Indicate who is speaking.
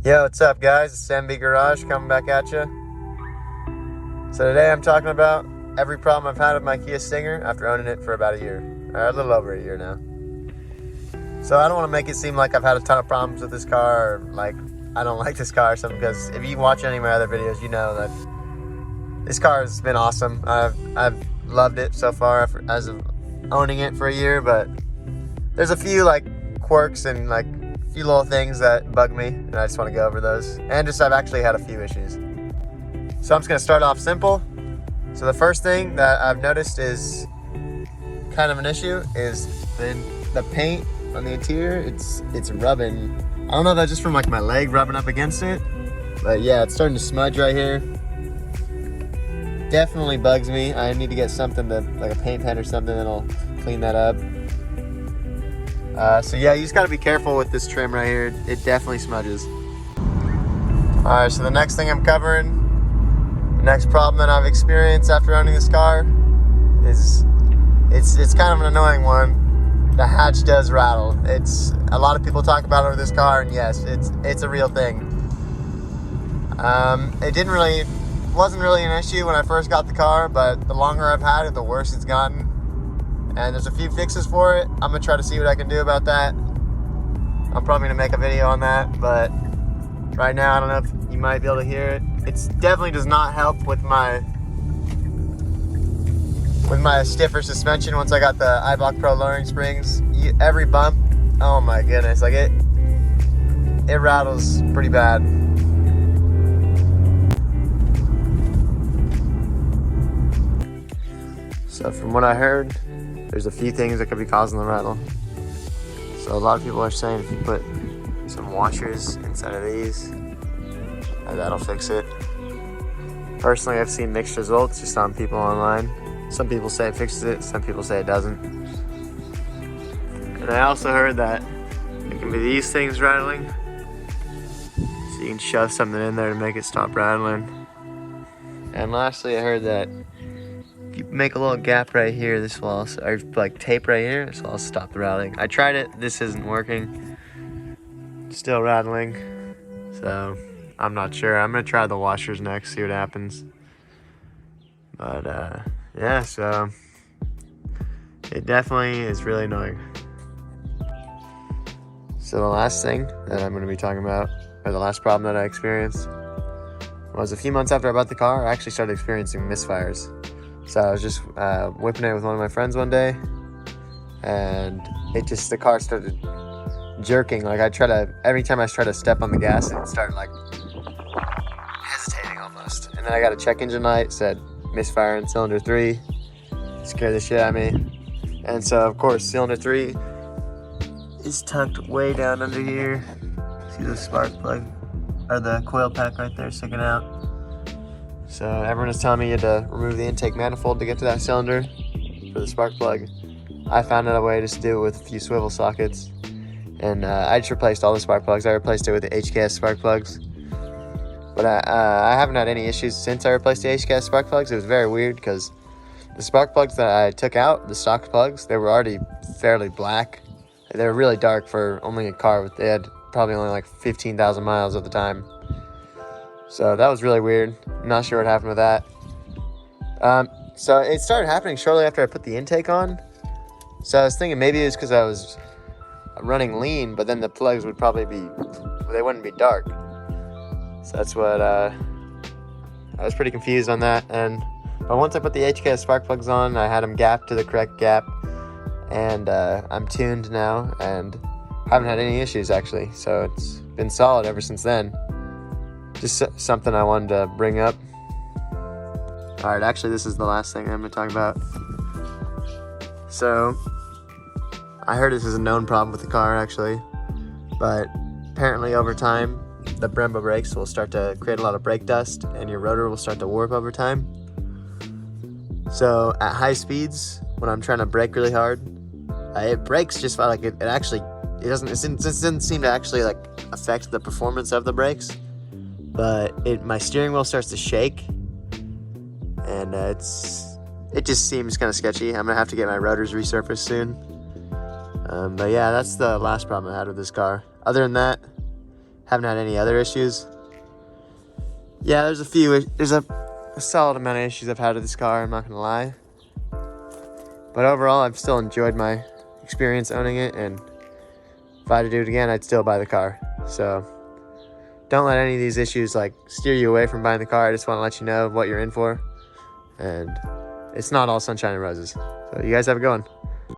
Speaker 1: Yo, what's up guys? It's MB Garage coming back at you. So today I'm talking about every problem I've had with my Kia Stinger after owning it for about a year. Or a little over a year now. So I don't want to make it seem like I've had a ton of problems with this car or like I don't like this car or something, because if you watch any of my other videos, you know that this car has been awesome. I've loved it so far as of owning it for a year, but there's a few like quirks and like few little things that bug me, and I just want to go over those. And just I've actually had a few issues. So I'm just going to start off simple. So the first thing that I've noticed is kind of an issue is the paint on the interior. It's rubbing. I don't know if that's just from like my leg rubbing up against it, but yeah, it's starting to smudge right here. Definitely bugs me. I need to get something like a paint pen or something that'll clean that up. So yeah, you just gotta be careful with this trim right here. It definitely smudges. Alright, so the next thing I'm covering, the next problem that I've experienced after owning this car is, it's kind of an annoying one. The hatch does rattle. It's, a lot of people talk about it with this car, and yes, it's a real thing. It wasn't really an issue when I first got the car, but the longer I've had it, the worse it's gotten. And there's a few fixes for it. I'm gonna try to see what I can do about that. I'm probably gonna make a video on that, but right now I don't know if you might be able to hear it. It definitely does not help with my stiffer suspension once I got the iBlock Pro lowering springs. Every bump, oh my goodness, like it rattles pretty bad. So from what I heard, there's a few things that could be causing the rattle. So a lot of people are saying if you put some washers inside of these, that'll fix it. Personally, I've seen mixed results just on people online. Some people say it fixes it, some people say it doesn't. And I also heard that it can be these things rattling. So you can shove something in there to make it stop rattling. And lastly, I heard that you make a little gap right here, this will also, or like tape right here, this will also stop the rattling. I tried it, this isn't working. Still rattling, so I'm not sure. I'm gonna try the washers next, see what happens. But yeah, so it definitely is really annoying. So the last thing that I'm gonna be talking about, or the last problem that I experienced, was a few months after I bought the car, I actually started experiencing misfires. So I was just whipping it with one of my friends one day, and the car started jerking. Like every time I tried to step on the gas, it started like hesitating almost. And then I got a check engine light, said misfire in cylinder 3, scared the shit out of me. And so of course, cylinder 3 is tucked way down under here. See the spark plug, or the coil pack right there sticking out. So everyone was telling me you had to remove the intake manifold to get to that cylinder for the spark plug. I found out a way to do it with a few swivel sockets, and I just replaced all the spark plugs. I replaced it with the HKS spark plugs, but I haven't had any issues since I replaced the HKS spark plugs. It was very weird because the spark plugs that I took out, the stock plugs, they were already fairly black. They were really dark for only a car. They had probably only like 15,000 miles at the time. So that was really weird. Not sure what happened with that. So it started happening shortly after I put the intake on. So I was thinking maybe it was because I was running lean, but then the plugs would probably they wouldn't be dark. So that's what, I was pretty confused on that. But once I put the HKS spark plugs on, I had them gapped to the correct gap. And I'm tuned now and haven't had any issues actually. So it's been solid ever since then. Just something I wanted to bring up. Alright, actually this is the last thing I'm going to talk about. So, I heard this is a known problem with the car actually, but apparently over time, the Brembo brakes will start to create a lot of brake dust and your rotor will start to warp over time. So, at high speeds, when I'm trying to brake really hard, it brakes just felt like it doesn't seem to actually like affect the performance of the brakes. But my steering wheel starts to shake, and it just seems kind of sketchy. I'm gonna have to get my rotors resurfaced soon. But yeah, that's the last problem I had with this car. Other than that, Haven't had any other issues. Yeah, there's a solid amount of issues I've had with this car, I'm not gonna lie. But overall, I've still enjoyed my experience owning it, and if I had to do it again, I'd still buy the car. So don't let any of these issues like steer you away from buying the car. I just want to let you know what you're in for, and it's not all sunshine and roses. So you guys have a good one.